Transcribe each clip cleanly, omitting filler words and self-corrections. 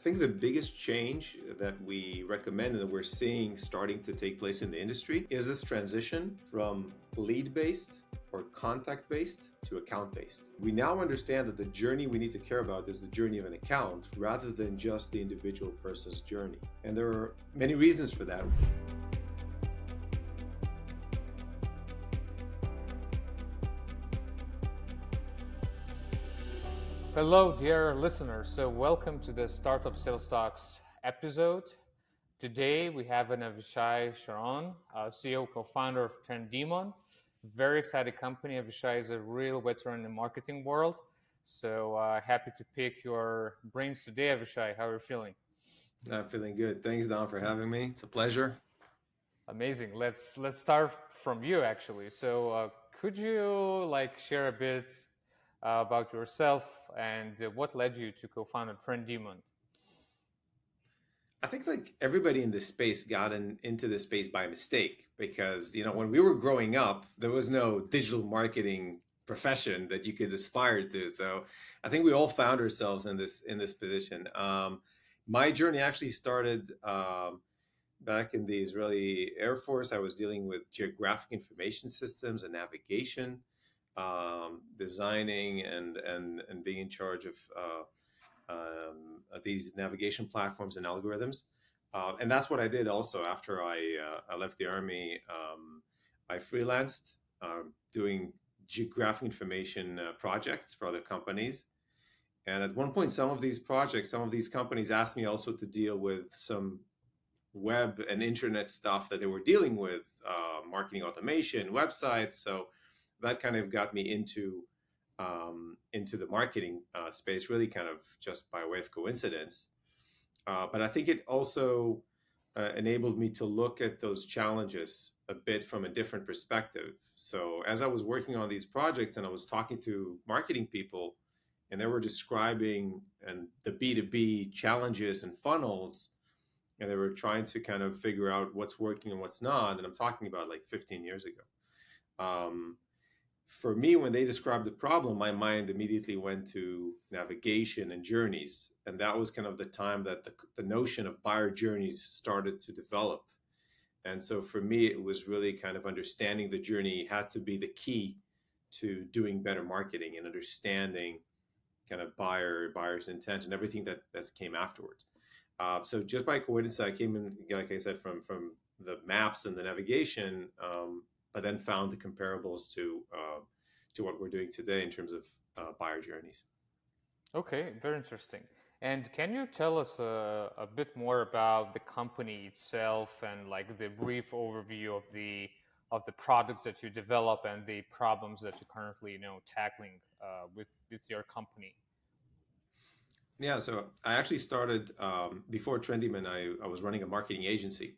think the biggest change that we recommend and that we're seeing starting to take place in the industry is this transition from lead-based or contact-based to account-based. We now understand that the journey we need to care about is the journey of an account rather than just the individual person's journey. And there are many reasons for that. Hello, dear listeners. So welcome to the Startup Sales Talks episode. Today we have an Avishai Sharon, CEO, co-founder of TrenDemon. Very excited company. Avishai is a real veteran in the marketing world. So happy to pick your brains today, Avishai. How are you feeling? I'm feeling good. Thanks, Don, for having me. It's a pleasure. Amazing. Let's start from you, actually. So could you share a bit about yourself and what led you to co-found TrenDemon? I think everybody in this space got into this space by mistake because, when we were growing up, there was no digital marketing profession that you could aspire to. So I think we all found ourselves in this position. My journey actually started back in the Israeli Air Force. I was dealing with geographic information systems and navigation, designing and being in charge of these navigation platforms and algorithms. And that's what I did also after I left the Army. I freelanced doing geographic information projects for other companies. And at one point, some of these companies asked me also to deal with some web and internet stuff that they were dealing with, marketing automation, websites. So that kind of got me into the marketing space, really kind of just by way of coincidence. But I think it also enabled me to look at those challenges a bit from a different perspective. So as I was working on these projects and I was talking to marketing people and they were describing the B2B challenges and funnels, and they were trying to kind of figure out what's working and what's not. And I'm talking about 15 years ago. For me, when they described the problem, my mind immediately went to navigation and journeys. And that was kind of the time that the notion of buyer journeys started to develop. And so for me, it was really kind of understanding the journey had to be the key to doing better marketing and understanding kind of buyer's intent and everything that came afterwards. So just by coincidence, I came in, like I said, from the maps and the navigation, but then found the comparables to what we're doing today in terms of buyer journeys. Okay, very interesting. And can you tell us a bit more about the company itself and the brief overview of the products that you develop and the problems that you're currently tackling with your company? Yeah, so I actually started before TrenDemon. I was running a marketing agency.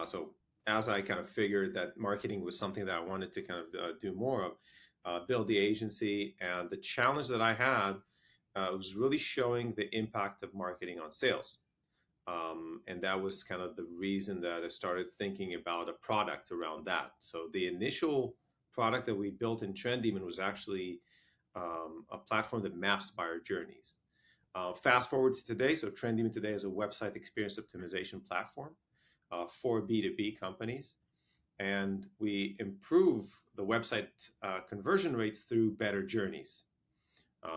So as I kind of figured that marketing was something that I wanted to kind of do more of, build the agency. And the challenge that I had was really showing the impact of marketing on sales. And that was kind of the reason that I started thinking about a product around that. So the initial product that we built in TrenDemon was actually a platform that maps buyer journeys. Fast forward to today. So TrenDemon today is a website experience optimization platform for B2B companies. And we improve the website conversion rates through better journeys.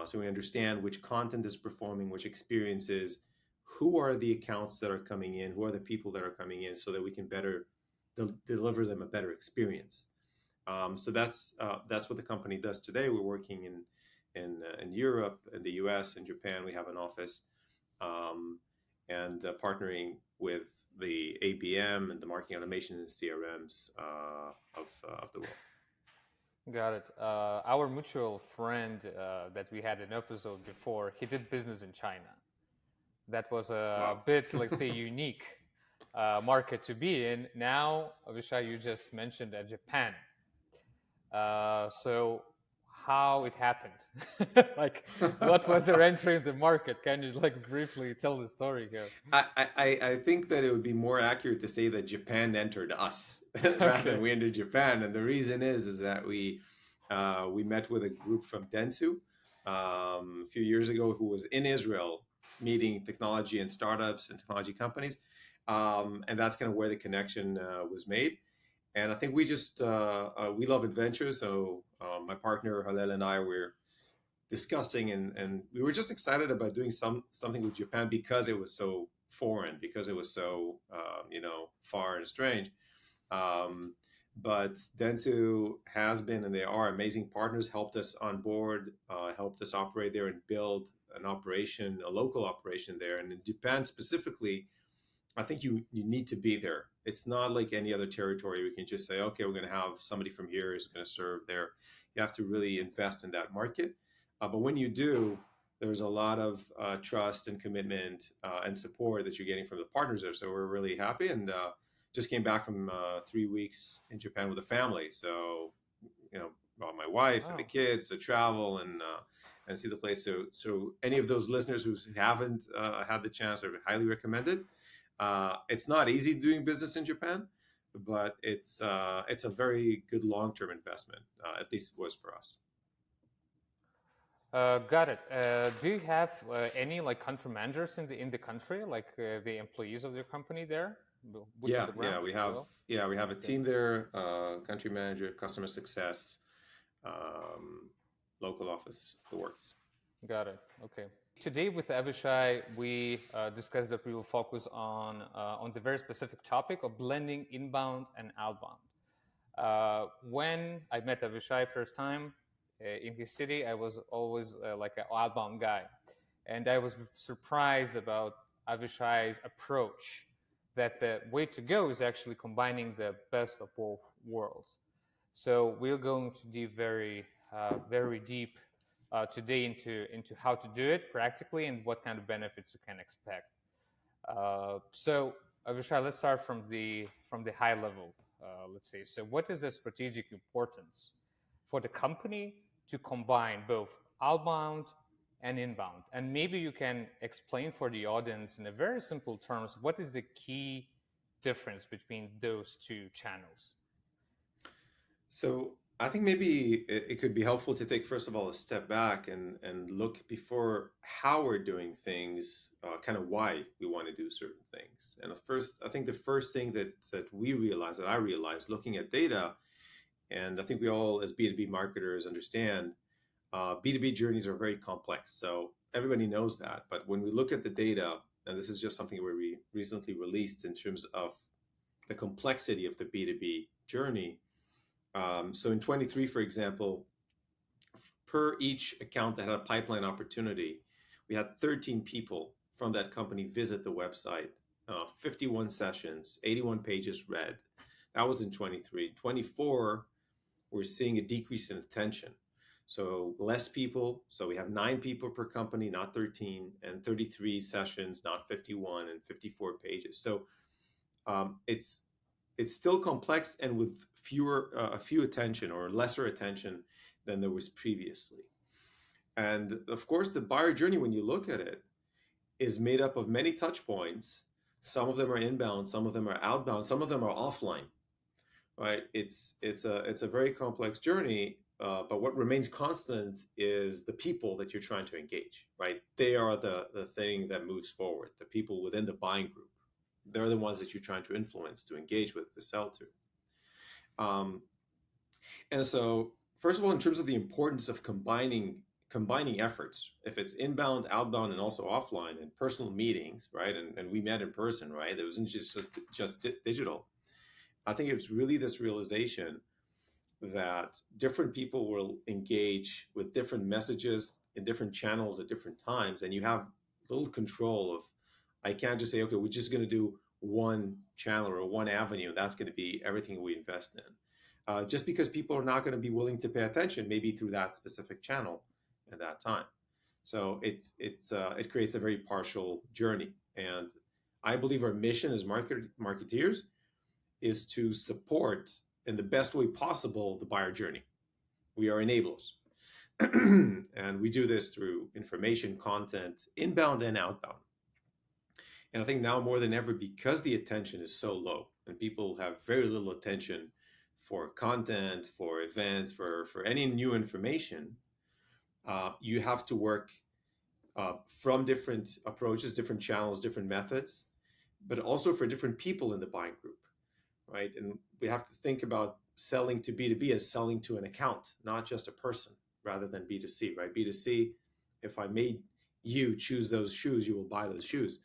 So we understand which content is performing, which experiences, who are the accounts that are coming in, who are the people that are coming in, so that we can better deliver them a better experience. So that's what the company does today. We're working in Europe, in the US, in Japan. We have an office, and partnering with the ABM and the marketing automation and CRMs of the world. Got it. Our mutual friend that we had an episode before, he did business in China. That was a bit, let's say, unique market to be in. Now, Avishai, you just mentioned Japan. So how it happened? What was their entry in the market? Can you briefly tell the story here? I think that it would be more accurate to say that Japan entered us rather than we entered Japan. And the reason is that we met with a group from Dentsu a few years ago who was in Israel meeting technology and startups and technology companies, and that's kind of where the connection was made. And I think we love adventure. So my partner Halel and I were discussing, and we were just excited about doing something with Japan because it was so foreign, because it was so far and strange. Um, but Dentsu has been, and they are amazing partners, helped us on board, helped us operate there and build an operation, a local operation there. And in Japan specifically, I think you need to be there. It's not like any other territory. We can just say, okay, we're going to have somebody from here is going to serve there. You have to really invest in that market. But when you do, there's a lot of trust and commitment and support that you're getting from the partners there. So we're really happy, and just came back from 3 weeks in Japan with a family. So brought my wife and the Oh. kids to travel and see the place. So any of those listeners who haven't had the chance, I highly recommend it. It's not easy doing business in Japan, but it's a very good long term investment. At least it was for us. Got it. Do you have any like country managers in the country, like the employees of your company there, boots on Yeah, the ground as well? we have a Okay, team there, country manager, customer success, um, local office, the works. got it. Okay. Today with Avishai, we discussed that we will focus on the very specific topic of blending inbound and outbound. When I met Avishai first time in his city, I was always like an outbound guy, and I was surprised about Avishai's approach. That the way to go is actually combining the best of both worlds. So we're going to dive very deep today into how to do it practically and what kind of benefits you can expect. So, Avishai, let's start from the high level. Let's say, so what is the strategic importance for the company to combine both outbound and inbound? And maybe you can explain for the audience in a very simple terms what is the key difference between those two channels. So I think maybe it could be helpful to take first of all a step back and look before how we're doing things, kind of why we want to do certain things. And I think the first thing that we realized, that I realized, looking at data, and I think we all as B2B marketers understand, B2B journeys are very complex. So everybody knows that. But when we look at the data, and this is just something where we recently released in terms of the complexity of the B2B journey. So in 23, for example, per each account that had a pipeline opportunity, we had 13 people from that company visit the website, 51 sessions, 81 pages read. That was in 23. 24, we're seeing a decrease in attention. So less people. So we have 9 people per company, not 13, and 33 sessions, not 51, and 54 pages. So it's still complex and with a few attention or lesser attention than there was previously. And of course, the buyer journey, when you look at it, is made up of many touch points. Some of them are inbound, some of them are outbound, some of them are offline. Right? It's a very complex journey. But what remains constant is the people that you're trying to engage. Right? They are the thing that moves forward. The people within the buying group. They're the ones that you're trying to influence, to engage with, to sell to. And so, first of all, in terms of the importance of combining efforts, if it's inbound, outbound, and also offline, and personal meetings, right? And we met in person, right? It wasn't just digital. I think it's really this realization that different people will engage with different messages in different channels at different times, and you have little control of. I can't just say, okay, we're just going to do one channel or one avenue, and that's going to be everything we invest in. Just because people are not going to be willing to pay attention, maybe through that specific channel at that time. So it creates a very partial journey. And I believe our mission as marketeers is to support in the best way possible the buyer journey. We are enablers. And we do this through information, content, inbound and outbound. And I think now more than ever, because the attention is so low and people have very little attention for content, for events, for any new information, you have to work from different approaches, different channels, different methods, but also for different people in the buying group, right? And we have to think about selling to B2B as selling to an account, not just a person, rather than B2C, right? B2C, if I made you choose those shoes, you will buy those shoes.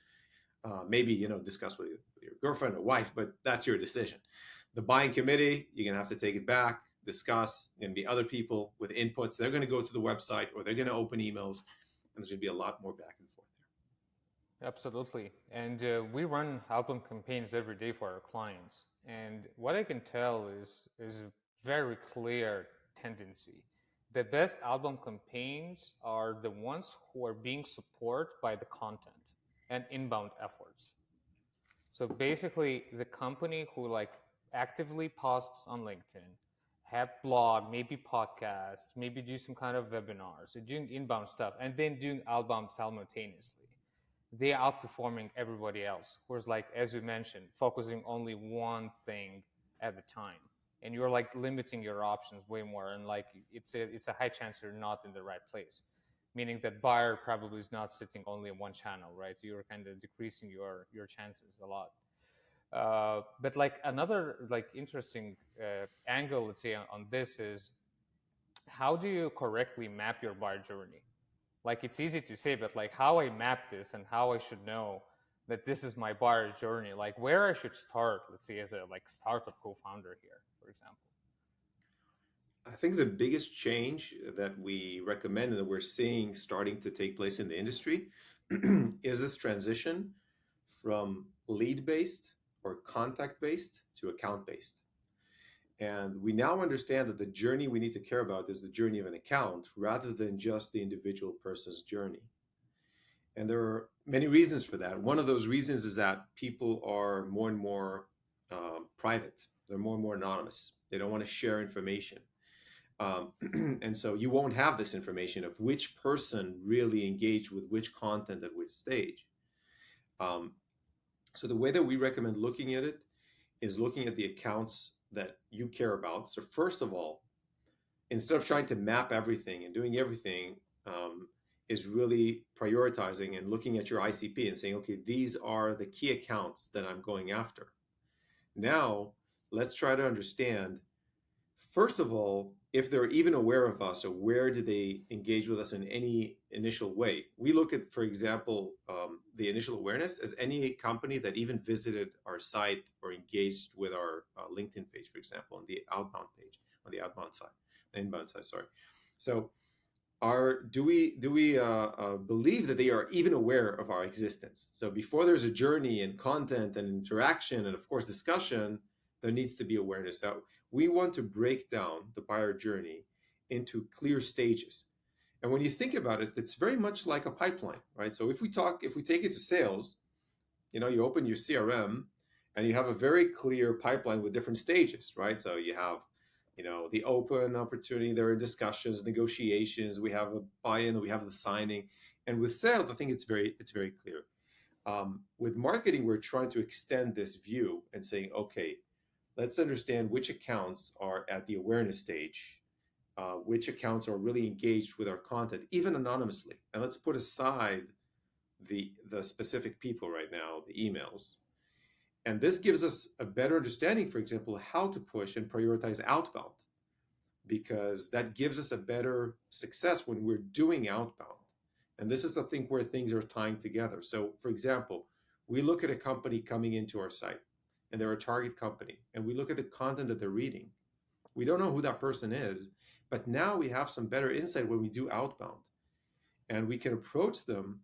Maybe, discuss with your girlfriend or wife, but that's your decision. The buying committee, you're going to have to take it back, discuss, and be other people with inputs. They're going to go to the website or they're going to open emails, and there's going to be a lot more back and forth there. Absolutely. And we run outbound campaigns every day for our clients. And what I can tell is a very clear tendency. The best outbound campaigns are the ones who are being supported by the content and inbound efforts. So basically, the company who like actively posts on LinkedIn, have blog, maybe podcast, maybe do some kind of webinars, so doing inbound stuff, and then doing outbound simultaneously. They are outperforming everybody else. Whereas, like as you mentioned, focusing only one thing at a time, and you're like limiting your options way more, and like it's a high chance you're not in the right place, meaning that buyer probably is not sitting only in one channel, right? You're kind of decreasing your chances a lot. But like another like interesting angle, let's say on this is how do you correctly map your buyer journey? Like it's easy to say, but like how I map this and how I should know that this is my buyer journey, like where I should start, let's say as a like startup co-founder here, for example. I think the biggest change that we recommend and that we're seeing starting to take place in the industry is this transition from lead based or contact based to account based. And we now understand that the journey we need to care about is the journey of an account rather than just the individual person's journey. And there are many reasons for that. One of those reasons is that people are more and more private, they're more and more anonymous, they don't want to share information. And so you won't have this information of which person really engaged with which content at which stage. Um, so the way that we recommend looking at it is looking at the accounts that you care about. So first of all, instead of trying to map everything and doing everything, is really prioritizing and looking at your ICP and saying, okay, these are the key accounts that I'm going after. Now, let's try to understand, first of all, if they're even aware of us or where did they engage with us in any initial way. We look at, for example, the initial awareness as any company that even visited our site or engaged with our LinkedIn page, for example, on the outbound page, on the outbound side, the inbound side, sorry. So do we believe that they are even aware of our existence? So before there's a journey and content and interaction and of course discussion, there needs to be awareness. So we want to break down the buyer journey into clear stages. And when you think about it, it's very much like a pipeline, right? So if we take it to sales, you open your CRM and you have a very clear pipeline with different stages, right? So you have, the open opportunity, there are discussions, negotiations, we have a buy-in, we have the signing. And with sales, I think it's very clear. With marketing, we're trying to extend this view and saying, okay, let's understand which accounts are at the awareness stage, which accounts are really engaged with our content, even anonymously. And let's put aside the specific people right now, the emails. And this gives us a better understanding, for example, how to push and prioritize outbound, because that gives us a better success when we're doing outbound. And this is, I think, where things are tying together. So, for example, we look at a company coming into our site and they're a target company, and we look at the content that they're reading. We don't know who that person is, but now we have some better insight when we do outbound. And we can approach them,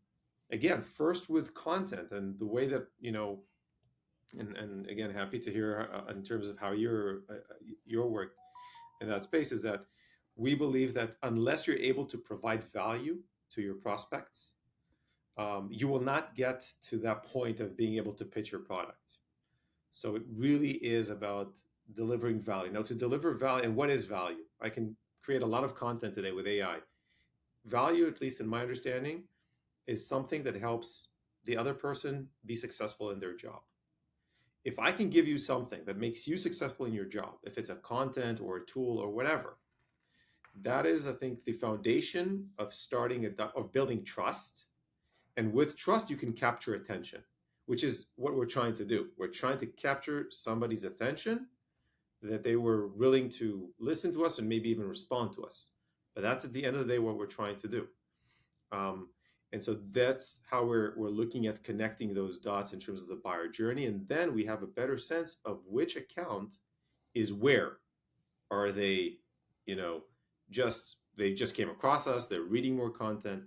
again, first with content and the way that, and again, happy to hear in terms of how your work in that space is that we believe that unless you're able to provide value to your prospects, you will not get to that point of being able to pitch your product. So it really is about delivering value. Now, to deliver value, and what is value? I can create a lot of content today with AI. Value, at least in my understanding, is something that helps the other person be successful in their job. If I can give you something that makes you successful in your job, if it's a content or a tool or whatever, that is, I think, the foundation of building trust And with trust, you can capture attention, which is what we're trying to do. We're trying to capture somebody's attention that they were willing to listen to us and maybe even respond to us. But that's at the end of the day what we're trying to do. Um, and so that's how we're looking at connecting those dots in terms of the buyer journey. And then we have a better sense of which account is where. Are they, you know, they just came across us, they're reading more content.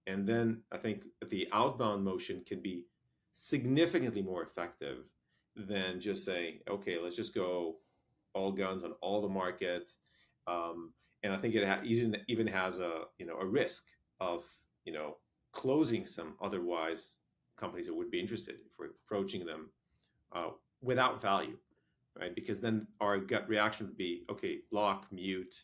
And then I think the outbound motion can be significantly more effective than just saying, okay, let's just go all guns on all the market. And I think it even has a a risk of closing some otherwise companies that would be interested if we're approaching them uh, without value, right? Because then our gut reaction would be, okay, block, mute,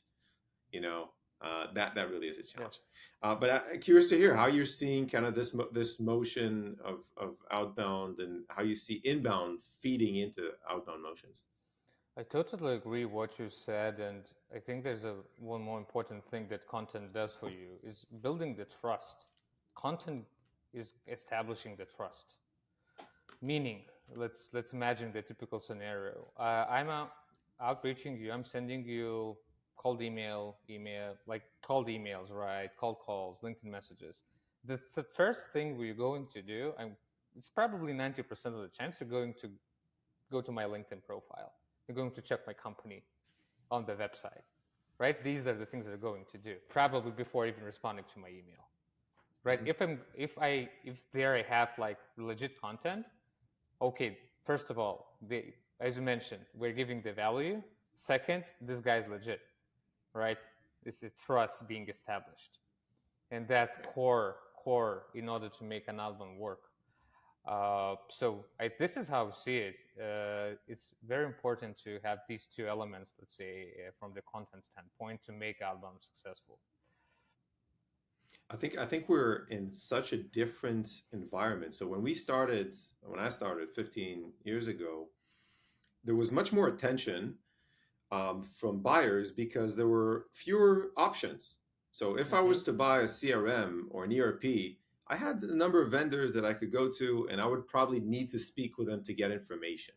that really is a Yeah. challenge. But I'm curious to hear how you're seeing kind of this motion of outbound and how you see inbound feeding into outbound motions. I totally agree what you said, and I think there's one more important thing that content does for you is building the trust. Content is establishing the trust. Meaning, let's imagine the typical scenario. I'm outreaching you. I'm sending you cold email, like cold emails, right? Cold calls, LinkedIn messages. The first thing we're going to do, it's probably 90% of the chance you're going to go to my LinkedIn profile. You're going to check my company on the website, right? These are the things that are going to do, probably before even responding to my email, right? Mm-hmm. If there I have like legit content, okay, first of all, as you mentioned, we're giving the value. Second, this guy's legit, right? It's trust being established, and that's core in order to make an album work. This is how I see it. It's very important to have these two elements, let's say, from the content standpoint, to make albums successful. I think we're in such a different environment. So when I started 15 years ago, there was much more attention from buyers because there were fewer options. So if I Mm-hmm. was to buy a CRM or an ERP, I had a number of vendors that I could go to, and I would probably need to speak with them to get information.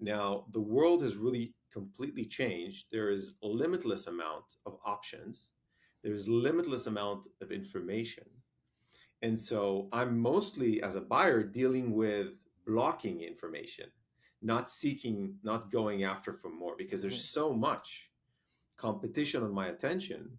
Now, the world has really completely changed. There is a limitless amount of options. There is limitless amount of information. And so I'm mostly as a buyer dealing with blocking information, not seeking, not going after for more because Mm-hmm. there's so much competition on my attention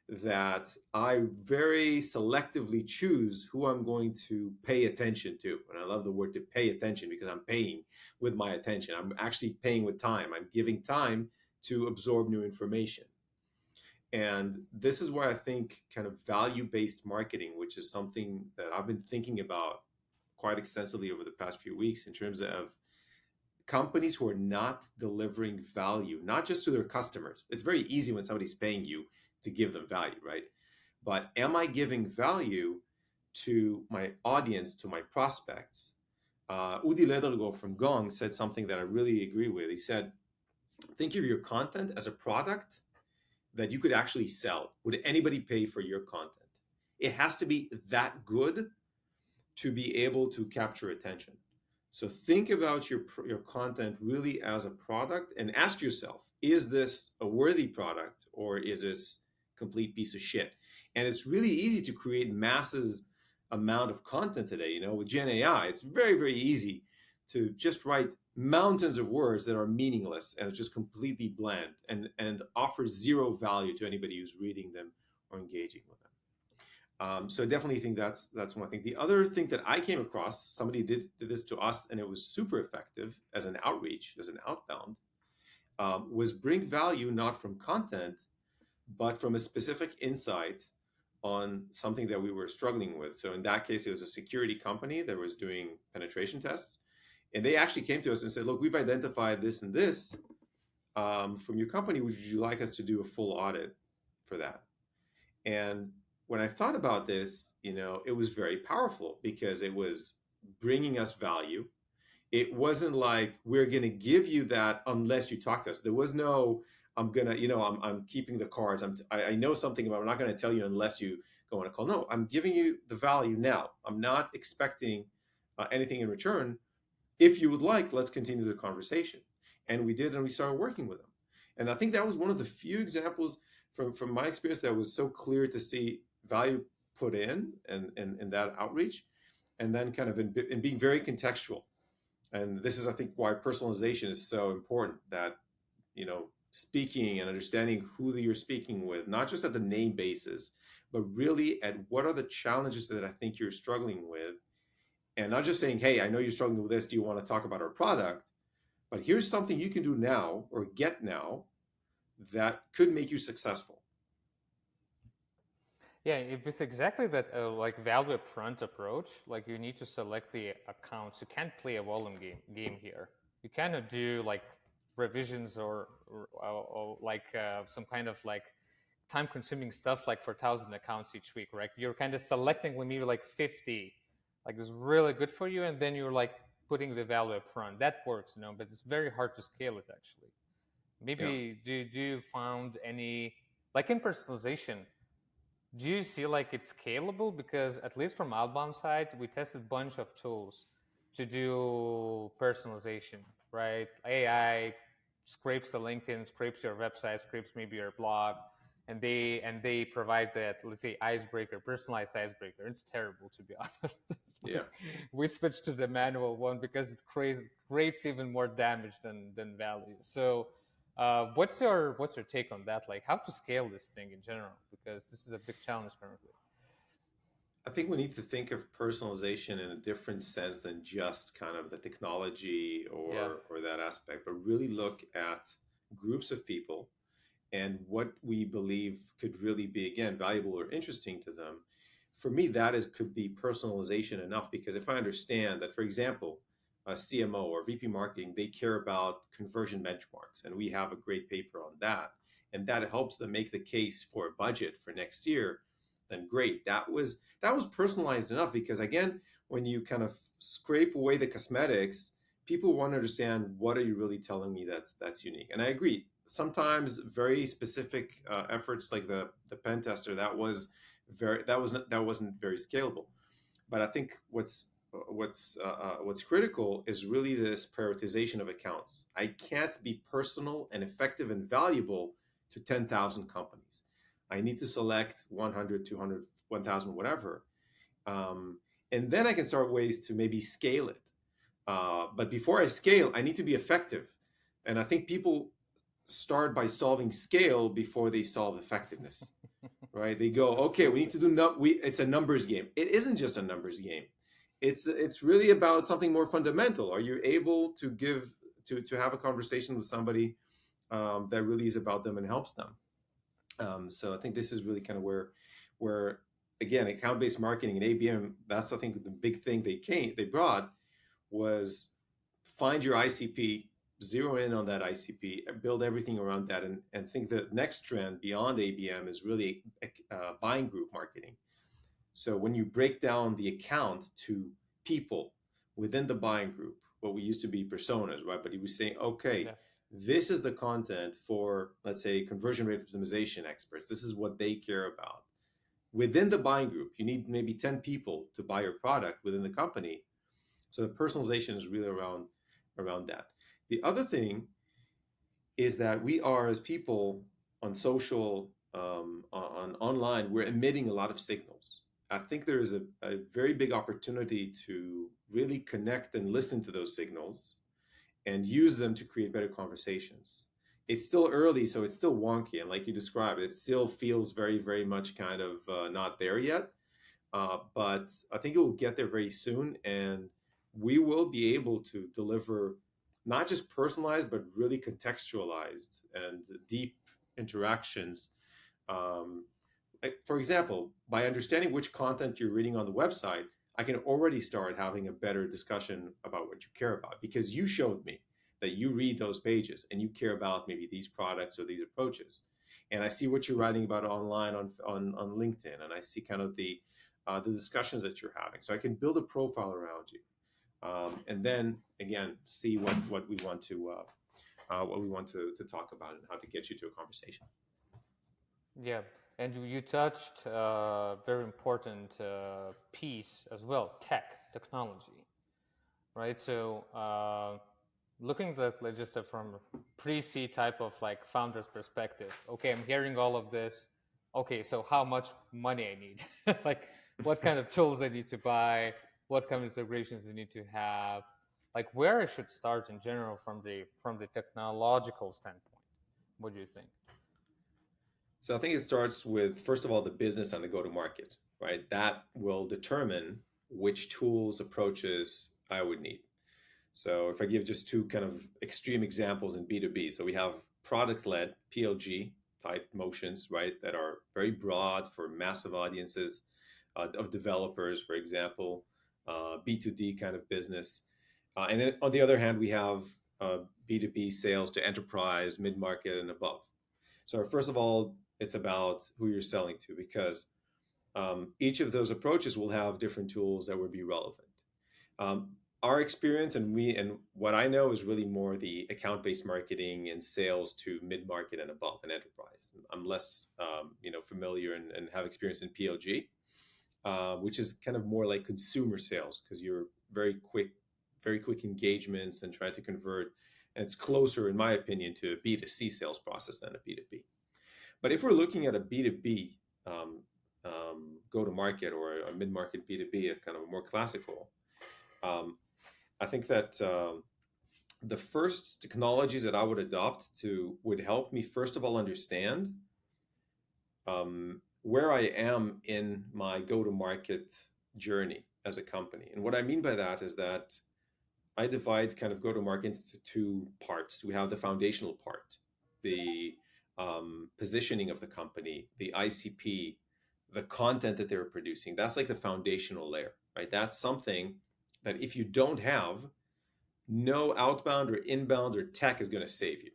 that I very selectively choose who I'm going to pay attention to. And I love the word to pay attention because I'm paying with my attention. I'm actually paying with time. I'm giving time to absorb new information. And this is where I think kind of value based marketing, which is something that I've been thinking about quite extensively over the past few weeks in terms of companies who are not delivering value, not just to their customers. It's very easy when somebody's paying you to give them value, right? But am I giving value to my audience, to my prospects? Udi Ledergo from Gong said something that I really agree with. He said, think of your content as a product that you could actually sell. Would anybody pay for your content? It has to be that good to be able to capture attention. So think about your content really as a product and ask yourself, is this a worthy product or is this a complete piece of shit? And it's really easy to create masses amount of content today. With Gen AI, it's very, very easy to just write mountains of words that are meaningless and it's just completely bland and offers zero value to anybody who's reading them or engaging with them. So I definitely think that's one thing. The other thing that I came across, somebody did this to us, and it was super effective as an outreach, as an outbound, was bring value not from content, but from a specific insight on something that we were struggling with. So in that case, it was a security company that was doing penetration tests, and they actually came to us and said, "Look, we've identified this and this from your company. Would you like us to do a full audit for that?" And when I thought about this, it was very powerful because it was bringing us value. It wasn't like we're going to give you that unless you talk to us. There was no, I'm going to, I'm keeping the cards. I know something about, I'm not going to tell you unless you go on a call. No, I'm giving you the value now. I'm not expecting anything in return. If you would like, let's continue the conversation. And we did, and we started working with them. And I think that was one of the few examples from my experience that was so clear to see value put in and that outreach, and then kind of in being very contextual. And this is, I think, why personalization is so important, that, speaking and understanding who you're speaking with, not just at the name basis, but really at what are the challenges that I think you're struggling with. And not just saying, hey, I know you're struggling with this. Do you want to talk about our product? But here's something you can do now or get now that could make you successful. Yeah, with exactly that like value upfront approach, like you need to select the accounts. You can't play a volume game here. You cannot do like revisions or like some kind of like time-consuming stuff like for 1,000 accounts each week, right? You're kind of selecting maybe like 50, like this is really good for you, and then you're like putting the value up front. That works, but it's very hard to scale it actually. Yeah. Maybe do you found any, like in personalization, do you see like it's scalable? Because at least from Outbound side, we tested a bunch of tools to do personalization, right? AI scrapes the LinkedIn, scrapes your website, scrapes maybe your blog, and they provide that, let's say, icebreaker, personalized icebreaker. It's terrible, to be honest. Yeah. We switched to the manual one because it creates even more damage than value. So what's your take on that? Like how to scale this thing in general, because this is a big challenge currently. I think we need to think of personalization in a different sense than just kind of the technology Yeah. or that aspect, but really look at groups of people and what we believe could really be, again, valuable or interesting to them. For me, that is could be personalization enough, because if I understand that, for example, a CMO or VP marketing, they care about conversion benchmarks, and we have a great paper on that, and that helps them make the case for a budget for next year, then great. That was personalized enough, because again, when you kind of scrape away the cosmetics, people want to understand, what are you really telling me that's unique. And I agree, sometimes very specific efforts like the pen tester, that wasn't very scalable. But I think what's critical is really this prioritization of accounts. I can't be personal and effective and valuable to 10,000 companies. I need to select 100, 200, 1,000, whatever. And then I can start ways to maybe scale it. But before I scale, I need to be effective. And I think people start by solving scale before they solve effectiveness, right? They go, okay, we need to do, it's a numbers game. It isn't just a numbers game. It's really about something more fundamental. Are you able to to have a conversation with somebody that really is about them and helps them? So I think this is really kind of where again, account-based marketing and ABM, that's, I think, the big thing they brought was find your ICP, zero in on that ICP, build everything around that, and think the next trend beyond ABM is really buying group marketing. So when you break down the account to people within the buying group, what we used to be personas, right? But he was saying, okay, Yeah. this is the content for, let's say, conversion rate optimization experts. This is what they care about. Within the buying group, you need maybe 10 people to buy your product within the company. So the personalization is really around that. The other thing is that we are, as people on social, on online, we're emitting a lot of signals. I think there is a very big opportunity to really connect and listen to those signals and use them to create better conversations. It's still early, so it's still wonky, and like you described, it still feels very, very much kind of not there yet. But I think it will get there very soon, and we will be able to deliver not just personalized, but really contextualized and deep interactions. For example, by understanding which content you're reading on the website, I can already start having a better discussion about what you care about, because you showed me that you read those pages and you care about maybe these products or these approaches. And I see what you're writing about online on LinkedIn, and I see kind of the discussions that you're having. So I can build a profile around you, and then again see what we want to talk about and how to get you to a conversation. Yeah. And you touched a very important piece as well, technology, right? So looking at like just from pre-C type of like founder's perspective, okay, I'm hearing all of this. Okay, so how much money I need? Like what kind of tools I need to buy, what kind of integrations I need to have, like where I should start in general from the technological standpoint. What do you think? So I think it starts with, first of all, the business and the go to market, right? That will determine which tools, approaches I would need. So if I give just two kind of extreme examples in B2B, so we have product led PLG type motions, right, that are very broad for massive audiences of developers, for example, B2D kind of business. And then on the other hand, we have B2B sales to enterprise, mid market, and above. So, first of all, it's about who you're selling to because each of those approaches will have different tools that would be relevant. Um, our experience and what I know is really more the account-based marketing and sales to mid-market and above and enterprise. I'm less, familiar and have experience in PLG, which is kind of more like consumer sales because you're very quick engagements and trying to convert. And it's closer, in my opinion, to a B2C sales process than a B2B. But if we're looking at a B2B go to market or a mid market B2B, a kind of a more classical, um, I think that the first technologies that I would adopt to would help me first of all understand where I am in my go to market journey as a company. And what I mean by that is that I divide kind of go to market into two parts. We have the foundational part, the positioning of the company, the ICP, the content that they're producing. That's like the foundational layer, right? That's something that if you don't have, no outbound or inbound or tech is going to save you,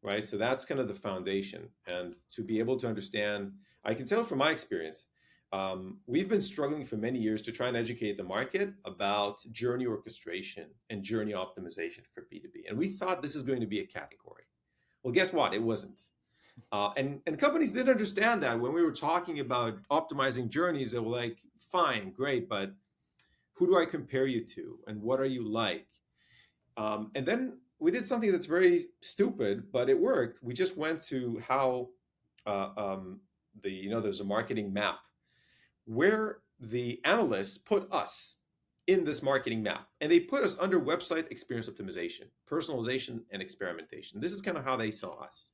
right? So that's kind of the foundation. And to be able to understand, I can tell from my experience, we've been struggling for many years to try and educate the market about journey orchestration and journey optimization for B2B. And we thought this is going to be a category. Well, guess what? It wasn't. And companies did understand that when we were talking about optimizing journeys, they were like, fine, great, but who do I compare you to? And what are you like? And then we did something that's very stupid, but it worked. We just went to how there's a marketing map where the analysts put us in this marketing map, and they put us under website experience optimization, personalization, and experimentation. This is kind of how they saw us.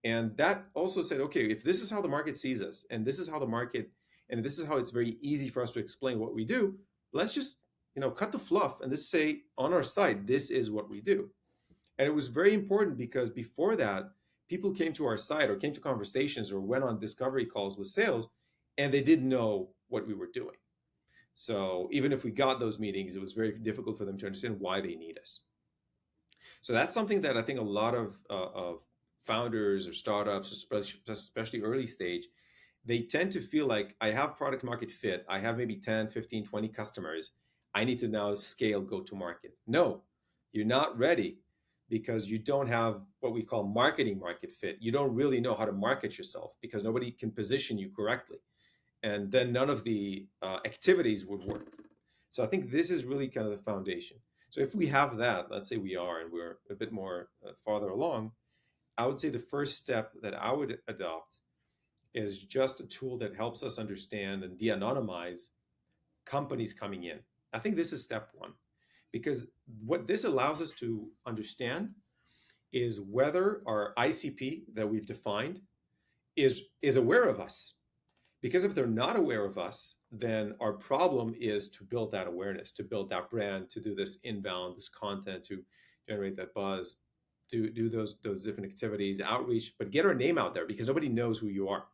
And that also said, okay, if this is how the market sees us, and this is how the market, and this is how it's very easy for us to explain what we do, let's just cut the fluff and just say on our site, this is what we do. And it was very important because before that, people came to our site or came to conversations or went on discovery calls with sales, and they didn't know what we were doing. So even if we got those meetings, it was very difficult for them to understand why they need us. So that's something that I think a lot of founders or startups, especially early stage, they tend to feel like I have product market fit. I have maybe 10, 15, 20 customers. I need to now scale go to market. No, you're not ready because you don't have what we call marketing market fit. You don't really know how to market yourself because nobody can position you correctly. And then none of the activities would work. So I think this is really kind of the foundation. So if we have that, let's say we are, and we're a bit more farther along, I would say the first step that I would adopt is just a tool that helps us understand and de-anonymize companies coming in. I think this is step one, because what this allows us to understand is whether our ICP that we've defined is aware of us. Because if they're not aware of us, then our problem is to build that awareness, to build that brand, to do this inbound, this content, to generate that buzz, to do those different activities, outreach, but get our name out there because nobody knows who you are.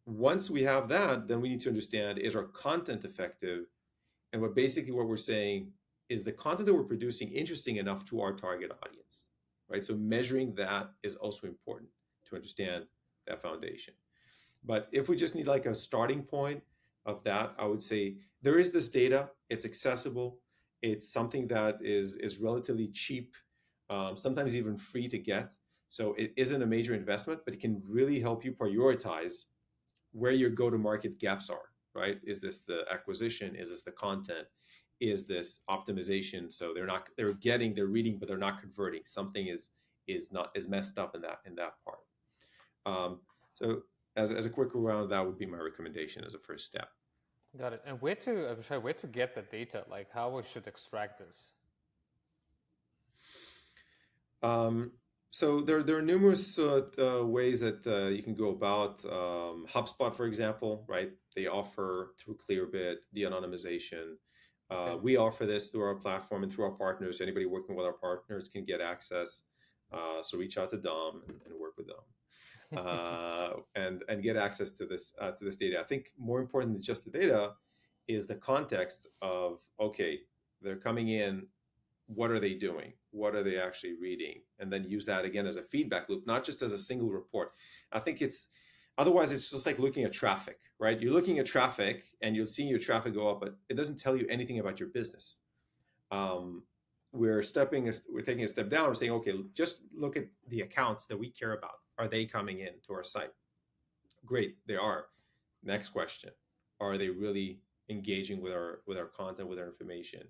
Once we have that, then we need to understand, is our content effective? And what we're saying is the content that we're producing interesting enough to our target audience, right? So measuring that is also important to understand that foundation. But if we just need like a starting point of that, I would say there is this data, it's accessible, it's something that is relatively cheap, sometimes even free to get. So it isn't a major investment, but it can really help you prioritize where your go-to-market gaps are, right? Is this the acquisition? Is this the content? Is this optimization? So they're reading, but they're not converting. Something is messed up in that part. So as a quick round, that would be my recommendation as a first step. Got it. And where to get the data? Like how we should extract this? Um, so there are numerous ways that you can go about HubSpot, for example, right? They offer through Clearbit de-anonymization. Okay. We offer this through our platform and through our partners. Anybody working with our partners can get access. So reach out to Dom and work with them. And get access to this data. I think more important than just the data is the context of, okay, they're coming in, what are they doing, what are they actually reading, and then use that again as a feedback loop, not just as a single report. I think otherwise it's just like looking at traffic, right? You're looking at traffic and you're seeing your traffic go up, but it doesn't tell you anything about your business. um, we're taking a step down and saying, okay, just look at the accounts that we care about. Are they coming in to our site? Great, they are. Next question: are they really engaging with our content, with our information?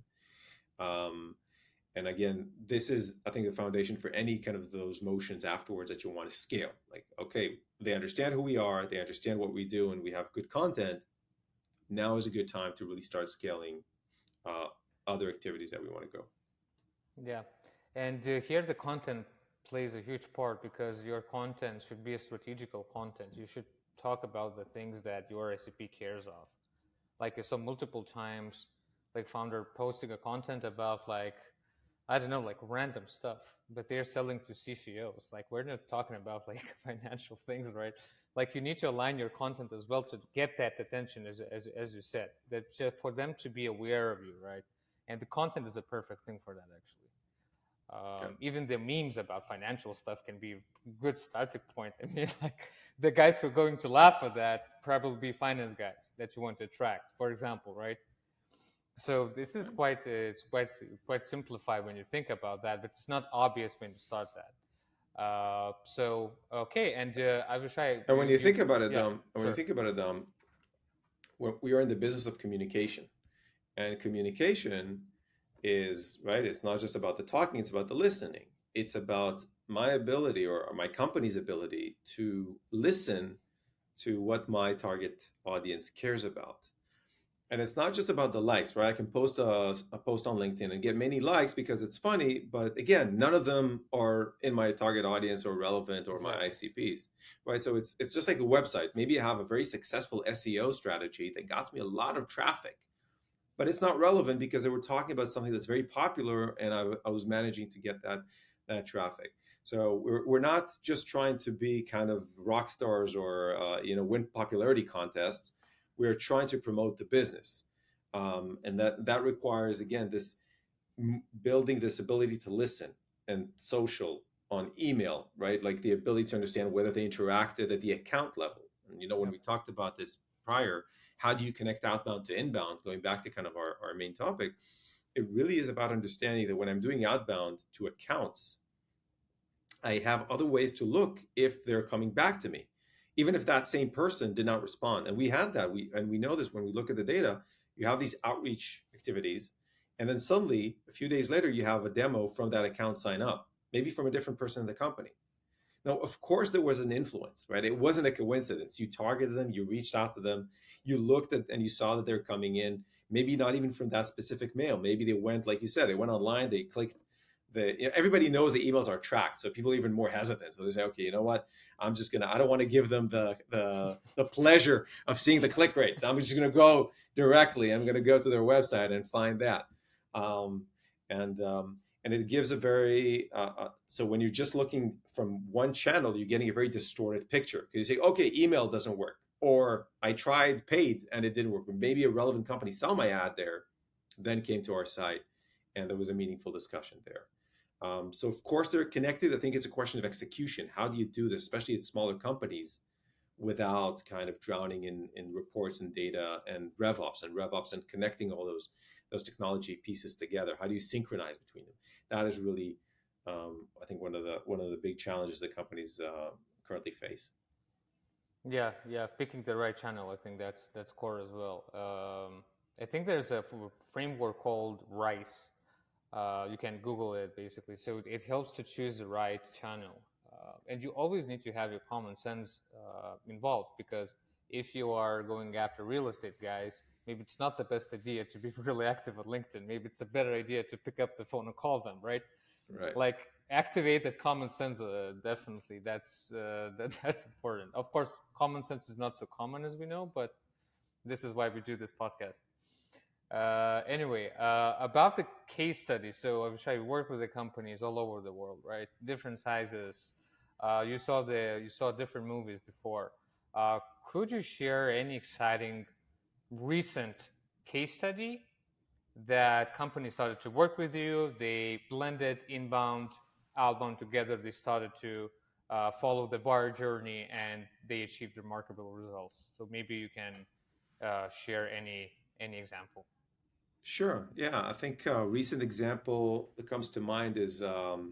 Um, and again, this is, I think, the foundation for any kind of those motions afterwards that you want to scale. Like, okay, they understand who we are, they understand what we do, and we have good content. Now is a good time to really start scaling uh, other activities that we want to go. Yeah. And here the content plays a huge part because your content should be a strategical content. You should talk about the things that your SAP cares of. Like I saw multiple times, like founder posting a content about like, I don't know, like random stuff, but they're selling to CCOs. Like we're not talking about like financial things, right? Like you need to align your content as well to get that attention, as you said, that just for them to be aware of you, right? And the content is a perfect thing for that, actually. Yeah. Even the memes about financial stuff can be a good starting point. I mean, like the guys who are going to laugh at that probably be finance guys that you want to attract, for example, right? So this is quite simplified when you think about that, but it's not obvious when you start that. So okay, and Avishai, And when you think about it, yeah, sure, we are in the business of communication, and communication is right. It's not just about the talking; it's about the listening. It's about my ability or my company's ability to listen to what my target audience cares about. And it's not just about the likes, right? I can post a post on LinkedIn and get many likes because it's funny, but again, none of them are in my target audience or relevant or my exactly, ICPs, right? So it's just like the website. Maybe I have a very successful SEO strategy that got me a lot of traffic, but it's not relevant because they were talking about something that's very popular, and I was managing to get that traffic. So we're not just trying to be kind of rock stars or win popularity contests. We're trying to promote the business, and that requires, again, this building this ability to listen and social on email, right? Like the ability to understand whether they interacted at the account level. And when yep, we talked about this prior, how do you connect outbound to inbound? Going back to kind of our main topic, it really is about understanding that when I'm doing outbound to accounts, I have other ways to look if they're coming back to me, even if that same person did not respond. And we had that. We know this when we look at the data. You have these outreach activities, and then suddenly a few days later, you have a demo from that account sign up, maybe from a different person in the company. Now, of course, there was an influence, right? It wasn't a coincidence. You targeted them, you reached out to them, you looked at and you saw that they're coming in. Maybe not even from that specific mail. Maybe they went, like you said, they went online, they clicked everybody knows the emails are tracked, so people are even more hesitant. So they say, okay, you know what? I don't want to give them the pleasure of seeing the click rates. I'm just gonna go directly. I'm gonna go to their website and find that. Um, and it gives a very so when you're just looking from one channel, you're getting a very distorted picture because you say, okay, email doesn't work, or I tried paid and it didn't work. But maybe a relevant company saw my ad there, then came to our site, and there was a meaningful discussion there. So of course they're connected. I think it's a question of execution. How do you do this, especially at smaller companies, without kind of drowning in reports and data and RevOps and connecting all those technology pieces together? How do you synchronize between them? That is really I think one of the big challenges that companies currently face. Yeah, yeah, picking the right channel. I think that's core as well. I think there's a framework called Rice. You can Google it basically. So it helps to choose the right channel, and you always need to have your common sense involved, because if you are going after real estate guys, maybe it's not the best idea to be really active on LinkedIn. Maybe it's a better idea to pick up the phone and call them, right? Right. Like activate that common sense. Definitely, that's important. Of course, common sense is not so common as we know, but this is why we do this podcast. Anyway, about the case study. So Avishai, work with the companies all over the world, right? Different sizes. You saw different movies before. Uh, could you share any exciting recent case study that companies started to work with you? They blended inbound, outbound together. They started to follow the buyer journey, and they achieved remarkable results. So maybe you can share any example. Sure. Yeah, I think a recent example that comes to mind is so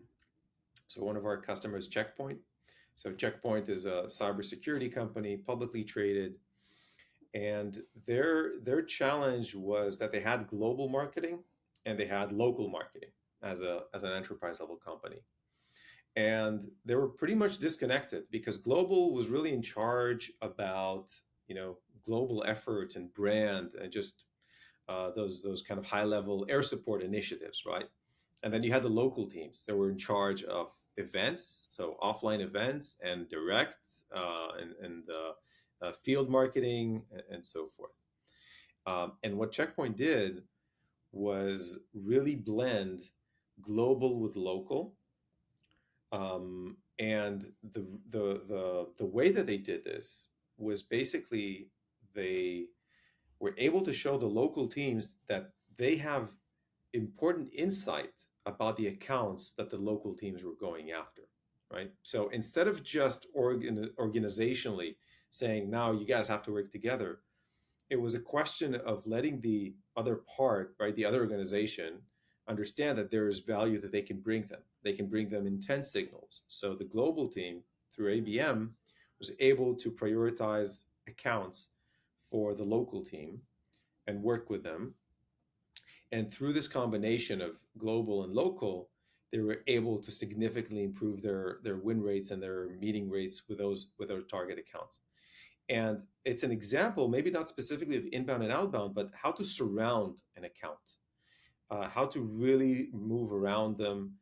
one of our customers, Checkpoint. So Checkpoint is a cybersecurity company, publicly traded, and their challenge was that they had global marketing and they had local marketing as an enterprise level company. And they were pretty much disconnected because global was really in charge about, global efforts and brand and just those kind of high level air support initiatives, right? And then you had the local teams that were in charge of events, so offline events and direct and field marketing and so forth. And what Checkpoint did was really blend global with local. And the way that they did this was basically they were able to show the local teams that they have important insight about the accounts that the local teams were going after, right? So instead of just organizationally saying, now you guys have to work together, it was a question of letting the other part, right, the other organization, understand that there is value that they can bring them. They can bring them intent signals. So the global team, through ABM, was able to prioritize accounts for the local team and work with them. And through this combination of global and local, they were able to significantly improve their win rates and their meeting rates with those target accounts. And it's an example, maybe not specifically of inbound and outbound, but how to surround an account, how to really move around them,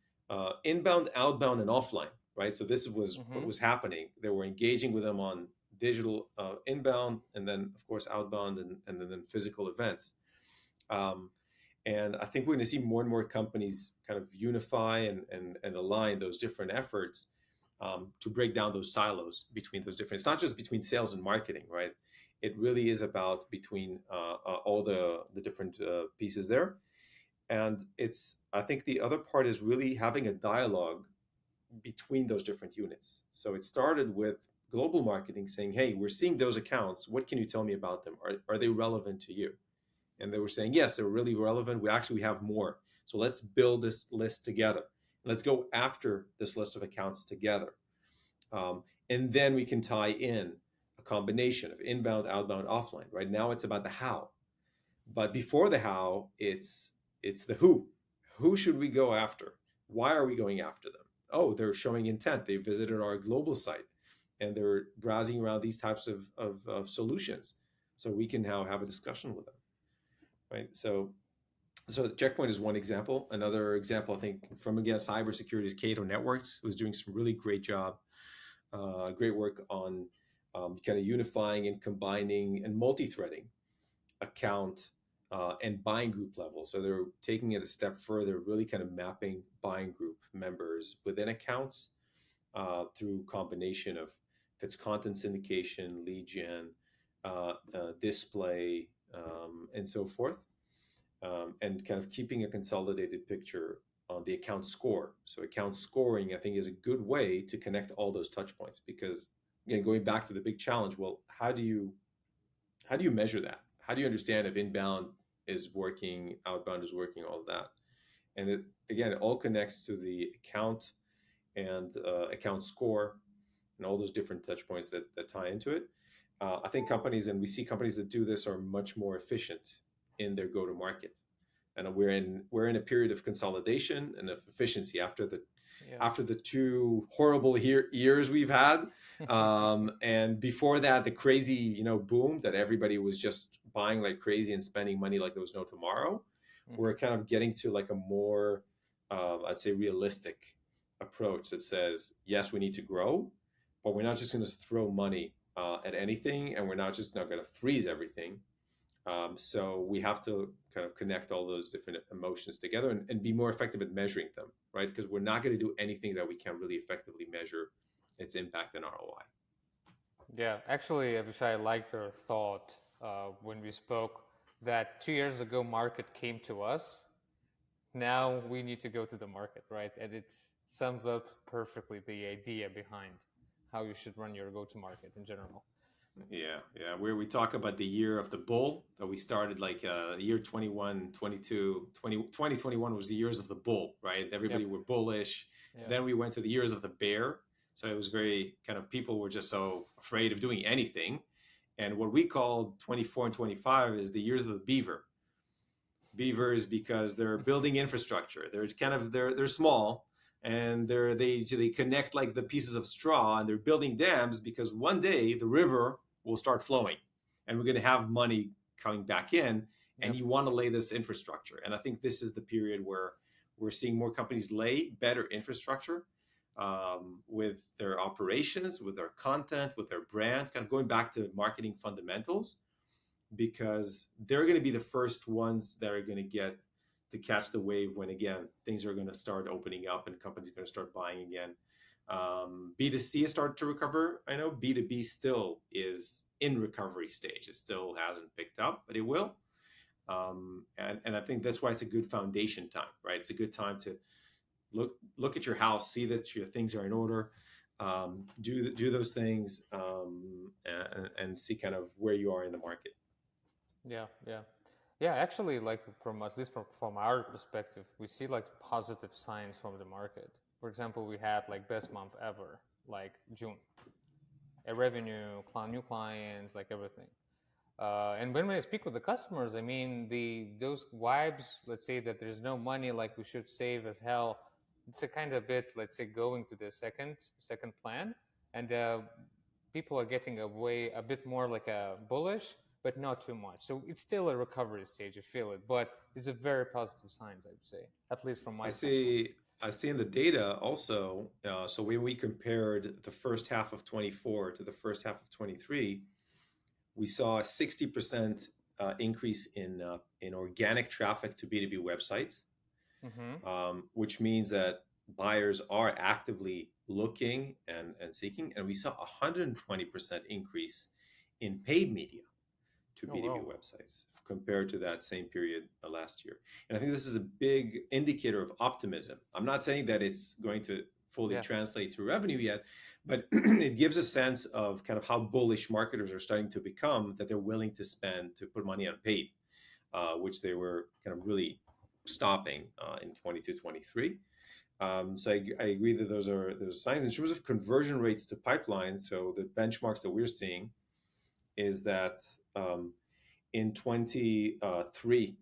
inbound, outbound, and offline, right? So this was what Mm-hmm. was happening. They were engaging with them on digital inbound, and then of course outbound, and then physical events. Um, and I think we're going to see more and more companies kind of unify and align those different efforts to break down those silos between those different. It's not just between sales and marketing, right? It really is about between all the different pieces there. And I think the other part is really having a dialogue between those different units. So it started with global marketing saying, hey, we're seeing those accounts. What can you tell me about them? Are they relevant to you? And they were saying, yes, they're really relevant. We have more. So let's build this list together. Let's go after this list of accounts together. And then we can tie in a combination of inbound, outbound, offline. Right now, it's about the how, but before the how, it's the who. Who should we go after? Why are we going after them? Oh, they're showing intent. They visited our global site, and they're browsing around these types of solutions. So we can now have a discussion with them, right? So Checkpoint is one example. Another example, I think, from again cybersecurity is Cato Networks, who's doing some really great work on kind of unifying and combining and multi-threading account and buying group level. So they're taking it a step further, really kind of mapping buying group members within accounts through combination of if it's content syndication, lead gen, display, and so forth, and kind of keeping a consolidated picture on the account score. So account scoring, I think, is a good way to connect all those touch points because again, going back to the big challenge, well, how do you measure that? How do you understand if inbound is working, outbound is working, all of that? And it, again, it all connects to the account and account score and all those different touch points that tie into it. I think companies, and we see companies that do this, are much more efficient in their go to market. And we're in a period of consolidation and of efficiency Yeah. after the two horrible years we've had. And before that, the crazy, boom that everybody was just buying like crazy and spending money like there was no tomorrow. Mhm. We're kind of getting to like a more, I'd say, realistic approach that says, yes, we need to grow, but we're not just going to throw money at anything, and we're not going to freeze everything. So we have to kind of connect all those different emotions together and be more effective at measuring them, right? Because we're not going to do anything that we can't really effectively measure its impact and ROI. Yeah, actually, Avishai, I like your thought when we spoke that 2 years ago, market came to us. Now we need to go to the market, right? And it sums up perfectly the idea behind how you should run your go-to-market in general. Yeah, yeah. Where we talk about the year of the bull that we started like year 21, 22, 2021 was the years of the bull, right? Yep. Everybody were bullish. Yeah. Then we went to the years of the bear. So it was very kind of people were just so afraid of doing anything. And what we called 24 and 25 is the years of the beaver. Beavers because they're building infrastructure. They're small, and they connect like the pieces of straw, and they're building dams because one day the river will start flowing, and we're going to have money coming back in, and Yep. you want to lay this infrastructure. And I think this is the period where we're seeing more companies lay better infrastructure with their operations, with their content, with their brand, kind of going back to marketing fundamentals, because they're going to be the first ones that are going to get to catch the wave when again things are going to start opening up and companies are going to start buying again. B2C has started to recover. I know B2B still is in recovery stage. It still hasn't picked up, but it will. And I think that's why it's a good foundation time, right? It's a good time to look at your house, see that your things are in order, do those things, and see kind of where you are in the market. Yeah. Yeah. Yeah. Actually, like from at least from our perspective, we see like positive signs from the market. For example, we had like best month ever, like June. A revenue, new clients, like everything. And when I speak with the customers, I mean those vibes. Let's say that there's no money, like we should save as hell. It's a kind of bit, let's say, going to the second plan, and people are getting away a bit more like a bullish, but not too much. So it's still a recovery stage. You feel it, but it's a very positive signs, I would say, at least from I my standpoint. see. I see in the data also. So when we compared the first half of 24 to the first half of 23, we saw a 60% increase in organic traffic to B2B websites, Mm-hmm. which means that buyers are actively looking and seeking. And we saw a 120% increase in paid media to Oh B2B well. websites compared to that same period last year. And I think this is a big indicator of optimism. I'm not saying that it's going to fully Yeah. translate to revenue yet, but it gives a sense of kind of how bullish marketers are starting to become, that they're willing to spend to put money on paid, which they were kind of really stopping in 22, 23. So I agree that those are those signs. In terms of conversion rates to pipeline, so the benchmarks that we're seeing is that in 23,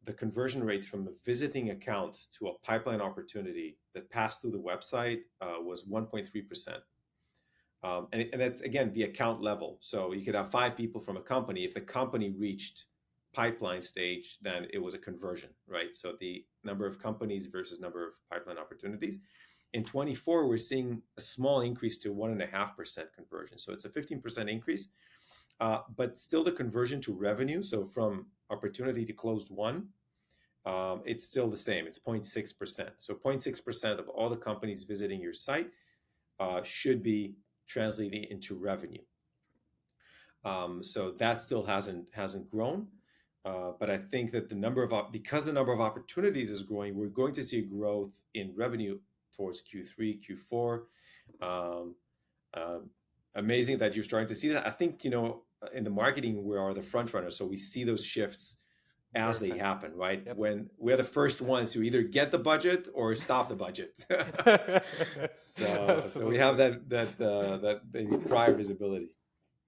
the conversion rate from a visiting account to a pipeline opportunity that passed through the website was 1.3%. And that's, again, the account level. So you could have 5 people from a company. If the company reached pipeline stage, then it was a conversion, right? So the number of companies versus number of pipeline opportunities. In 24, we're seeing a small increase to 1.5% conversion. So it's a 15% increase. But still the conversion to revenue, so from opportunity to closed one, it's still the same. It's 0.6%. So 0.6% of all the companies visiting your site should be translating into revenue. So that still hasn't grown. But I think that because the number of opportunities is growing, we're going to see growth in revenue towards Q3, Q4. Amazing that you're starting to see that. I think, in the marketing, we are the front runners, so we see those shifts as Very they fast. happen, right? Yep. When we're the first ones to either get the budget or stop the budget. So we have Absolutely. that maybe prior visibility.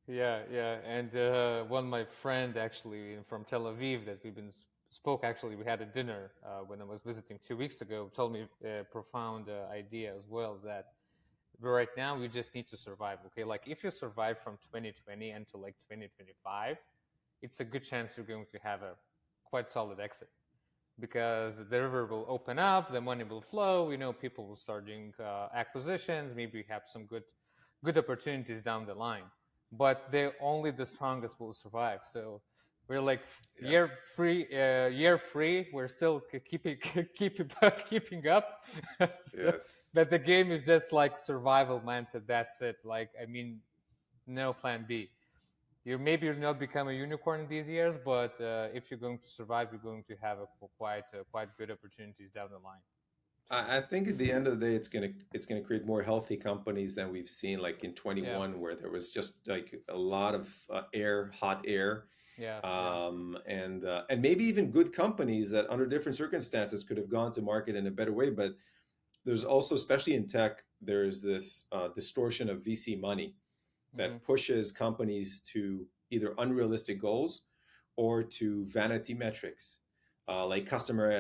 Yeah, yeah. And one my friend actually from Tel Aviv that we've been spoke actually we had a dinner when I was visiting 2 weeks ago told me a profound idea as well that right now you just need to survive. Okay, like if you survive from 2020 until like 2025, it's a good chance you're going to have a quite solid exit because the river will open up, the money will flow. You know, people will start doing acquisitions. Maybe we have some good opportunities down the line. But they only the strongest will survive. So we're like Yeah. year free. We're still keeping keeping up. So, Yes. but the game is just like survival mindset. That's it. Like I mean, no plan B. You maybe you'll not become a unicorn in these years, but if you're going to survive, you're going to have a quite good opportunities down the line. I think at the end of the day, it's gonna create more healthy companies than we've seen, like in Yeah, 21, where there was just like a lot of hot air, yeah, yeah. and maybe even good companies that under different circumstances could have gone to market in a better way. But there's also, especially in tech, there's this distortion of VC money Mm-hmm. that pushes companies to either unrealistic goals or to vanity metrics, like customer,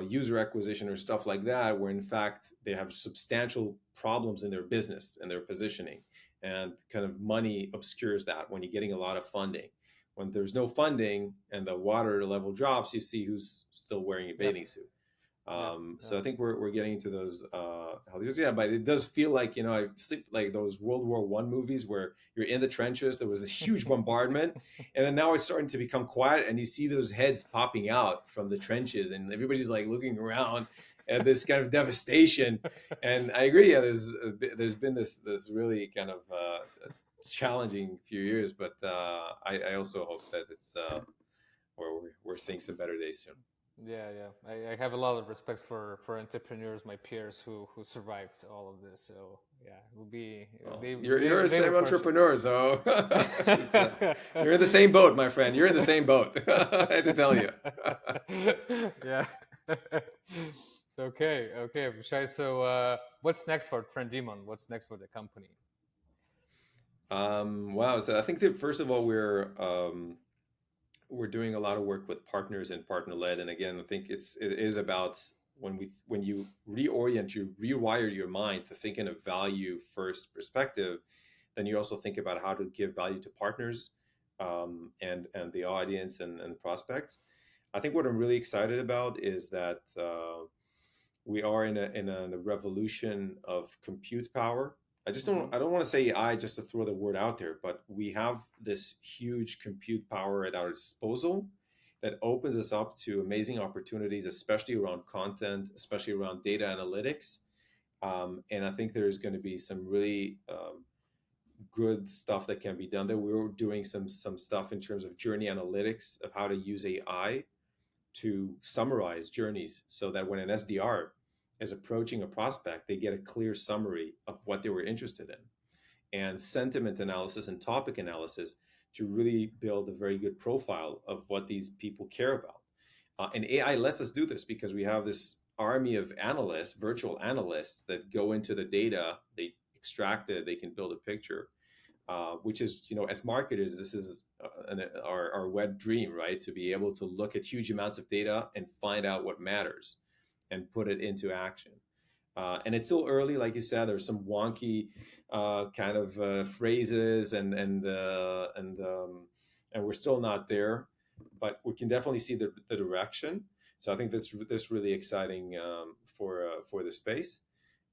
user acquisition or stuff like that, where in fact they have substantial problems in their business and their positioning, and kind of money obscures that when you're getting a lot of funding. When there's no funding and the water level drops, you see who's still wearing a Yep, bathing suit. yep, So yep. I think we're getting into those healthy. Yeah, but it does feel like, I sleep like those World War I movies where you're in the trenches. There was this huge bombardment, and then now it's starting to become quiet, and you see those heads popping out from the trenches, and everybody's like looking around at this kind of devastation. And I agree. Yeah, there's been this really kind of challenging few years, but I also hope that it's we're seeing some better days soon. Yeah, yeah. I have a lot of respect for entrepreneurs, my peers who survived all of this. So yeah, it will be Well, they you're they the they will same crush it. entrepreneur, so you're in the same boat, my friend. You're in the same boat. I had to tell you. Yeah. Okay, okay, Vishai. So, what's next for TrenDemon? What's next for the company? Wow. So I think that first of all, we're doing a lot of work with partners and partner led. And again, I think it is about when you reorient, you rewire your mind to think in a value first perspective, then you also think about how to give value to partners, and the audience and prospects. I think what I'm really excited about is that we are in a revolution of compute power. Mm-hmm. I don't want to say AI just to throw the word out there, but we have this huge compute power at our disposal that opens us up to amazing opportunities, especially around content, especially around data analytics. And I think there's going to be some really good stuff that can be done there. We were doing some stuff in terms of journey analytics of how to use AI to summarize journeys so that when an SDR is approaching a prospect, they get a clear summary of what they were interested in, and sentiment analysis and topic analysis to really build a very good profile of what these people care about. And AI lets us do this because we have this army of analysts, virtual analysts that go into the data, they extract it, they can build a picture, which is, as marketers, this is our web dream, right? To be able to look at huge amounts of data and find out what matters and put it into action. And it's still early, like you said. There's some wonky kind of phrases, and we're still not there, but we can definitely see the direction. So I think this really exciting for the space.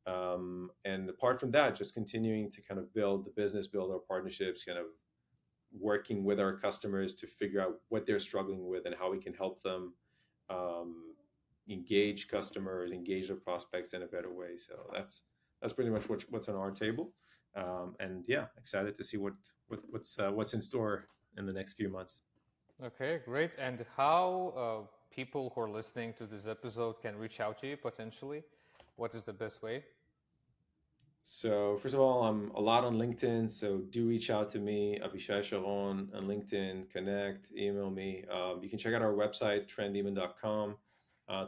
And apart from that, just continuing to kind of build the business, build our partnerships, kind of working with our customers to figure out what they're struggling with and how we can help them um, engage customers, engage their prospects in a better way. So that's pretty much what's on our table. And yeah, excited to see what's in store in the next few months. Okay, great. And how people who are listening to this episode can reach out to you potentially? What is the best way? So first of all, I'm a lot on LinkedIn, so do reach out to me, Avishai Sharon, on LinkedIn. Connect, email me. You can check out our website, TrenDemon.com,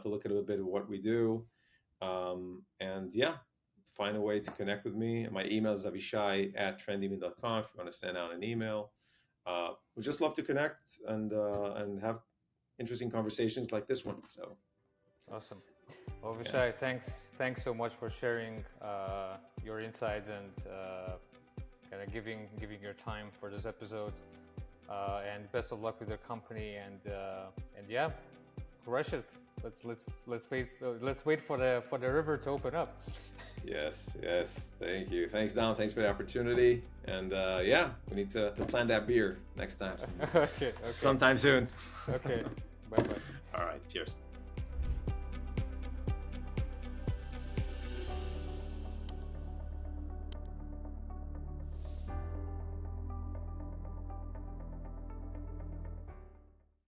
to look at a bit of what we do. And yeah, find a way to connect with me. My email is avishai@TrenDemon.com if you want to send out an email. We just love to connect and have interesting conversations like this one. So Awesome. Well, yeah, Vishai, thanks so much for sharing your insights and kind of giving your time for this episode. And best of luck with your company. And yeah, crush it. Let's wait for the river to open up. yes. Thank you. Thanks, Don. Thanks for the opportunity. And yeah, we need to plan that beer next time. Okay. Sometime soon. Okay. Bye bye. All right. Cheers.